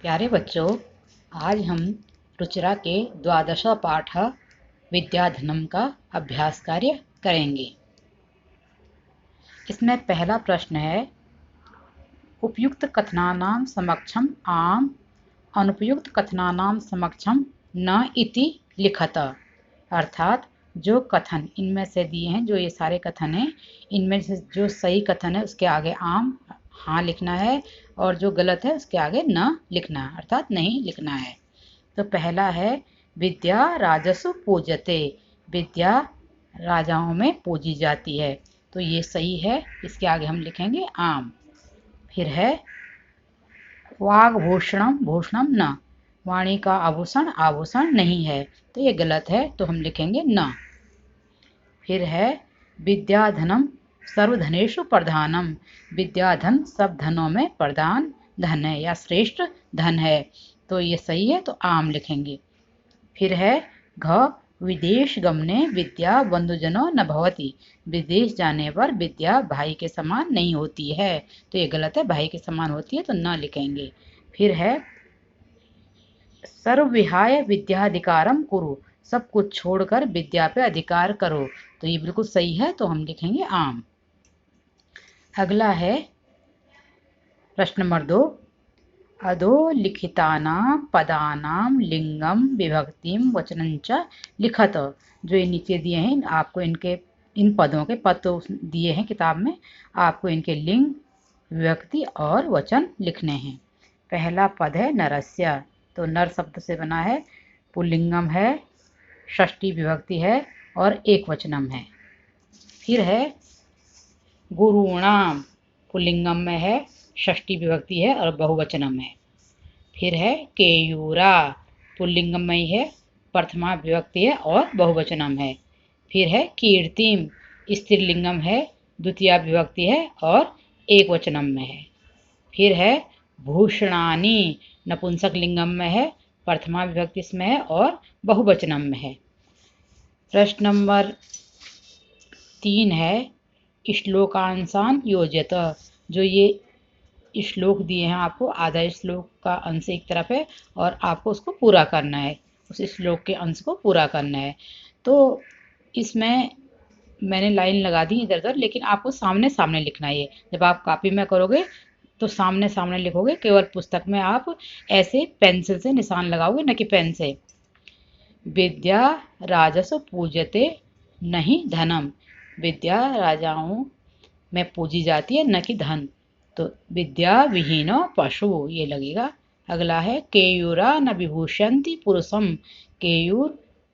प्यारे बच्चों, आज हम रुचिरा के द्वादश पाठ विद्याधनम का अभ्यास कार्य करेंगे। इसमें पहला प्रश्न है, उपयुक्त कथनानां समक्षम आम, अनुपयुक्त कथनानां समक्षम न इति लिखत। अर्थात जो कथन इनमें से दिए हैं, जो ये सारे कथन हैं, इनमें से जो सही कथन है उसके आगे आम हाँ लिखना है और जो गलत है उसके आगे न लिखना है, अर्थात नहीं लिखना है। तो पहला है, विद्या राजसु पूजते। विद्या राजाओं में पूजी जाती है, तो ये सही है। इसके आगे हम लिखेंगे आम। फिर है, वाग्भूषणम भूषणम न। वाणी का आभूषण आभूषण नहीं है, तो ये गलत है, तो हम लिखेंगे न। फिर है, विद्याधनम सर्वधनेषु प्रधानम। विद्याधन सब धनों में प्रधान धन है या श्रेष्ठ धन है, तो ये सही है, तो आम लिखेंगे। फिर है, घ विदेश गमने विद्या बंधुजनो न भवति। विदेश जाने पर विद्या भाई के समान नहीं होती है, तो ये गलत है, भाई के समान होती है, तो न लिखेंगे। फिर है, सर्वविहाय विद्याधिकारम कुरु। सब कुछ छोड़कर विद्या पे अधिकार करो, तो ये बिल्कुल सही है, तो हम लिखेंगे आम। अगला है प्रश्न नंबर 2, अधोलिखितानां पदानां लिंगम विभक्तिम वचनंच लिखत। जो ये नीचे दिए हैं, आपको इन पदों के पद तो दिए हैं किताब में, आपको इनके लिंग, विभक्ति और वचन लिखने हैं। पहला पद है नरस्य, तो नर शब्द से बना है, पुल्लिंगम है, षष्ठी विभक्ति है और एक वचनम है। फिर है, गुरुणाम, पुल्लिंगम में है, षष्ठी विभक्ति है और बहुवचनम है। फिर है, केयूरा, पुल्लिंगम में ही है, प्रथमा विभक्ति है और बहुवचनम है। फिर है, कीर्तिम, स्त्रीलिंगम है, द्वितीय विभक्ति है और एक वचनम में है। फिर है, भूषणानी, नपुंसक लिंगम में है, प्रथमा विभक्ति इसमें है और बहुवचनम में है। प्रश्न नंबर 3 है, श्लोकांशान योजयत। जो ये श्लोक दिए हैं आपको, आधा श्लोक का अंश एक तरफ है और आपको उसको पूरा करना है, उस श्लोक के अंश को पूरा करना है। तो इसमें मैंने लाइन लगा दी इधर उधर, लेकिन आपको सामने सामने लिखना है। जब आप कॉपी में करोगे तो सामने सामने लिखोगे, केवल पुस्तक में आप ऐसे पेंसिल से निशान लगाओगे, न कि पेन से। विद्या राजस्व पूजते नहीं धनम। विद्या राजाओं में पूजी जाती है, न कि धन, तो विद्या विहीनो पशु ये लगेगा। अगला है, केयूरा न विभूषंति पुरुषम। केयूर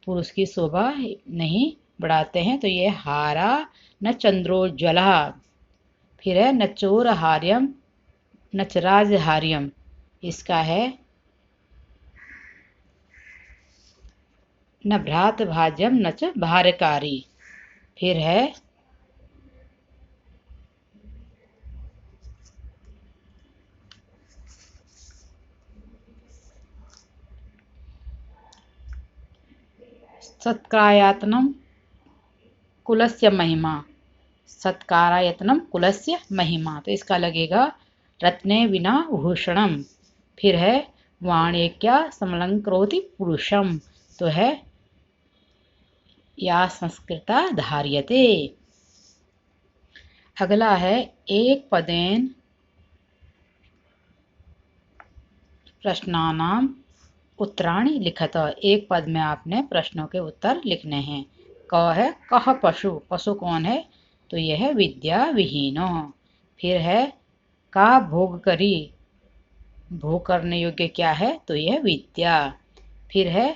पुरुष की शोभा नहीं बढ़ाते हैं, तो ये हारा न चंद्रोज्वला। फिर है, न चोर हार्यम न चराज हार्यम। इसका है, न भ्रात भाज्यम न च भारकारी। फिर है, सत्कारायतनम कुलस्य महिमा। सत्कारायतनम कुलस्य महिमा, तो इसका लगेगा रत्ने विना भूषणम। फिर है, वाणिक्या समलंकरोति पुरुषम, तो है या संस्कृता धार्यते। अगला है, एक पदेन प्रश्नानाम उत्तराणि लिखत। एक पद में आपने प्रश्नों के उत्तर लिखने हैं। क है, कह पशु। पशु कौन है, तो यह है विद्या विहीनो। फिर है, का भोग करी। भोग करने योग्य क्या है, तो यह विद्या। फिर है,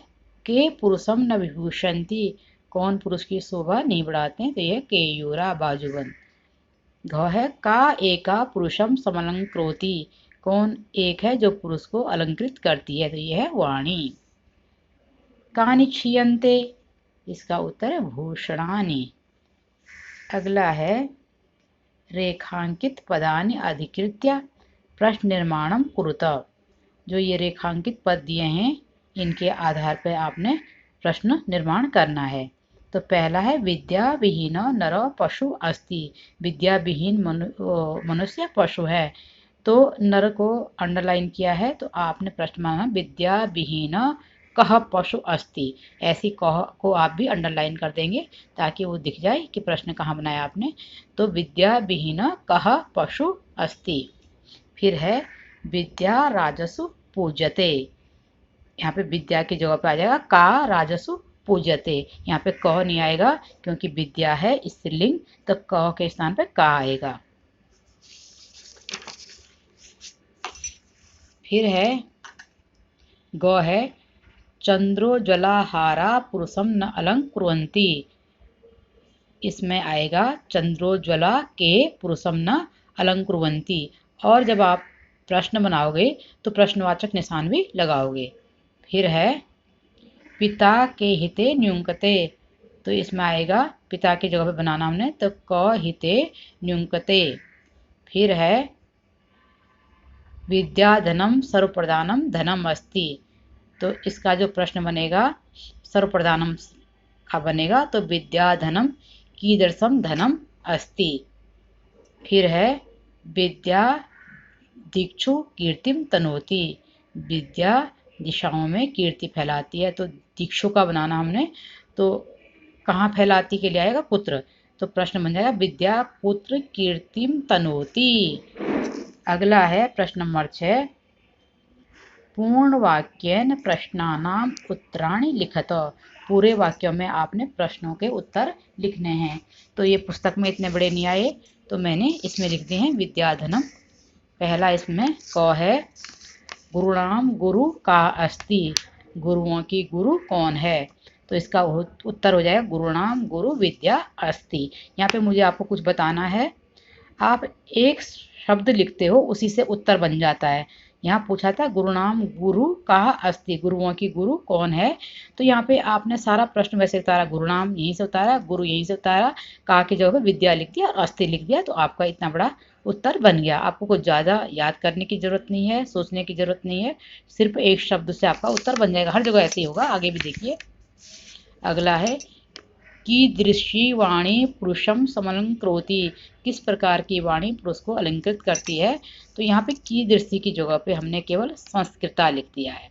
के पुरुषम न विभूषंति। कौन पुरुष की शोभा नहीं बढ़ाते हैं, तो यह केयूरा बाजूबंद। घ है, का एका पुरुषम समलंकृति। कौन एक है जो पुरुष को अलंकृत करती है, तो यह है वाणी। कानि क्षीयन्ते, इसका उत्तर है भूषणानि। अगला है, रेखांकित पदानि अधिकृत्य प्रश्न निर्माणम कुरुत। जो ये रेखांकित पद दिए हैं, इनके आधार पर आपने प्रश्न निर्माण करना है। तो पहला है, विद्या विहीन नर पशु अस्ति। विद्या विहीन मनुष्य पशु है, तो नर को अंडरलाइन किया है, तो आपने प्रश्न माना विद्या विहीन कह पशु अस्ति, ऐसी कह को आप भी अंडरलाइन कर देंगे ताकि वो दिख जाए कि प्रश्न कहाँ बनाया आपने। तो विद्या विहीन कह पशु अस्ति। फिर है विद्या राजसु पूज्यते, यहाँ पे विद्या की जगह पे आ जाएगा का राजसु पूज्यते। यहाँ पे क नहीं आएगा क्योंकि विद्या है स्त्रीलिंग, तो क के स्थान पे का आएगा। फिर है ग है चंद्रोज्वलाहारा पुरुषम न अलंकुर्वन्ति, इसमें आएगा चंद्रोज्वला के पुरुषम न अलंकुर्वन्ति। और जब आप प्रश्न बनाओगे तो प्रश्नवाचक निशान भी लगाओगे। फिर है पिता के हिते न्यूनकते, तो इसमें आएगा पिता की जगह पे बनाना हमने, तो क हिते न्यूनकते। फिर है विद्याधनम सर्वप्रधानम धनम अस्ति, तो इसका जो प्रश्न बनेगा सर्वप्रधानम का बनेगा, तो विद्याधनम कीदृशम धनम अस्ति। फिर है विद्या दीक्षु कीर्तिम तनोति, विद्या दिशाओं में कीर्ति फैलाती है, तो दीक्षु का बनाना हमने, तो कहाँ फैलाती के लिए आएगा पुत्र, तो प्रश्न बन जाएगा विद्या पुत्र कीर्तिम तनोति। अगला है प्रश्न नंबर 6, पूर्ण वाक्येन प्रश्नानाम उत्तराणि लिखत, पूरे वाक्यों में आपने प्रश्नों के उत्तर लिखने हैं। तो ये पुस्तक में इतने बड़े नहीं आए, तो मैंने इसमें लिख दिए हैं विद्याधनम। पहला इसमें क है गुरुणाम गुरु का अस्ति, गुरुओं की गुरु कौन है, तो इसका उत्तर हो जाएगा गुरुणाम गुरु विद्या अस्ति। यहाँ पे मुझे आपको कुछ बताना है, आप एक शब्द लिखते हो उसी से उत्तर बन जाता है। यहाँ पूछा था गुरुनाम गुरु का अस्ति, गुरुओं की गुरु कौन है, तो यहाँ पे आपने सारा प्रश्न वैसे उतारा, गुरुनाम यहीं से उतारा, गुरु यहीं से उतारा, का की जगह विद्या लिख दिया और अस्ति लिख दिया, तो आपका इतना बड़ा उत्तर बन गया। आपको कुछ ज़्यादा याद करने की ज़रूरत नहीं है, सोचने की ज़रूरत नहीं है, सिर्फ एक शब्द से आपका उत्तर बन जाएगा। हर जगह ऐसे ही होगा, आगे भी देखिए। अगला है कीदृशी वाणी पुरुषम समलंकृति, किस प्रकार की वाणी पुरुष को अलंकृत करती है, तो यहाँ पे कीदृशी की जगह पे हमने केवल संस्कृता लिख दिया है,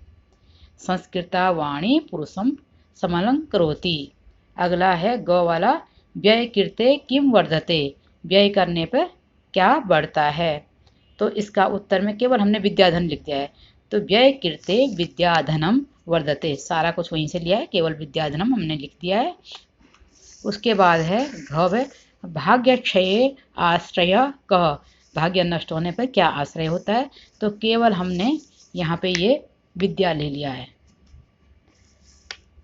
संस्कृता वाणी पुरुषम समलंकृति। अगला है ग वाला व्यय कृते किम वर्धते, व्यय करने पर क्या बढ़ता है, तो इसका उत्तर में केवल हमने विद्याधन लिख दिया है, तो व्यय कृते विद्याधनम वर्धते, सारा कुछ वहीं से लिया है, केवल विद्याधनम हमने लिख दिया है। उसके बाद है घ है भाग्य क्षय आश्रय कह, भाग्य नष्ट होने पर क्या आश्रय होता है, तो केवल हमने यहाँ पे ये विद्या ले लिया है,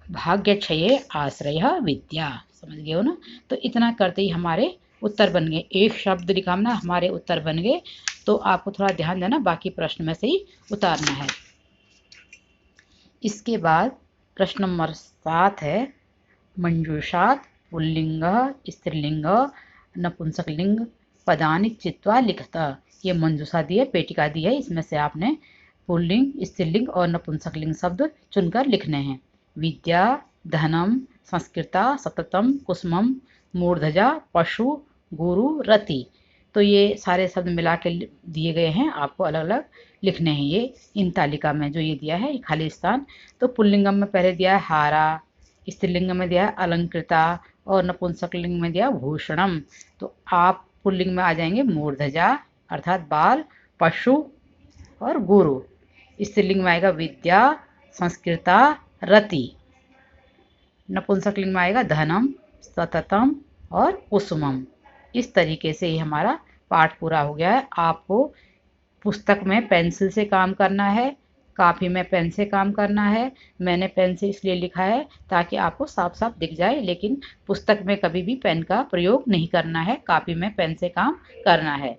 भाग्य क्षय आश्रय विद्या, समझ गए हो ना। तो इतना करते ही हमारे उत्तर बन गए, एक शब्द लिखा हमने, हमारे उत्तर बन गए। तो आपको थोड़ा ध्यान देना, बाकी प्रश्न में से ही उतारना है। इसके बाद प्रश्न नंबर 7 है मंजूषात पुल्लिंग स्त्रीलिंग नपुंसकलिंग पदानि चित्वा लिखता, ये मंजूषा दी है, पेटिका दी है, इसमें से आपने पुल्लिंग स्त्रीलिंग और नपुंसकलिंग शब्द चुनकर लिखने हैं। विद्या धनम संस्कृता सततम कुसुमम मूर्धजा पशु गुरु रति, तो ये सारे शब्द मिला के दिए गए हैं, आपको अलग अलग लिखने हैं ये इन तालिका में जो ये दिया है खाली स्थान। तो पुल्लिंगम में पहले दिया है हारा, स्त्रीलिंग में दिया है अलंकृता और नपुंसकलिंग में दिया भूषणम, तो आप पुल्लिंग में आ जाएंगे मूर्धजा अर्थात बाल, पशु और गुरु, स्त्रीलिंग में आएगा विद्या संस्कृता रति, नपुंसकलिंग में आएगा धनम सततम और कुसुमम। इस तरीके से ही हमारा पाठ पूरा हो गया है। आपको पुस्तक में पेंसिल से काम करना है, कापी में पेन से काम करना है। मैंने पेन से इसलिए लिखा है ताकि आपको साफ साफ दिख जाए, लेकिन पुस्तक में कभी भी पेन का प्रयोग नहीं करना है, कापी में पेन से काम करना है।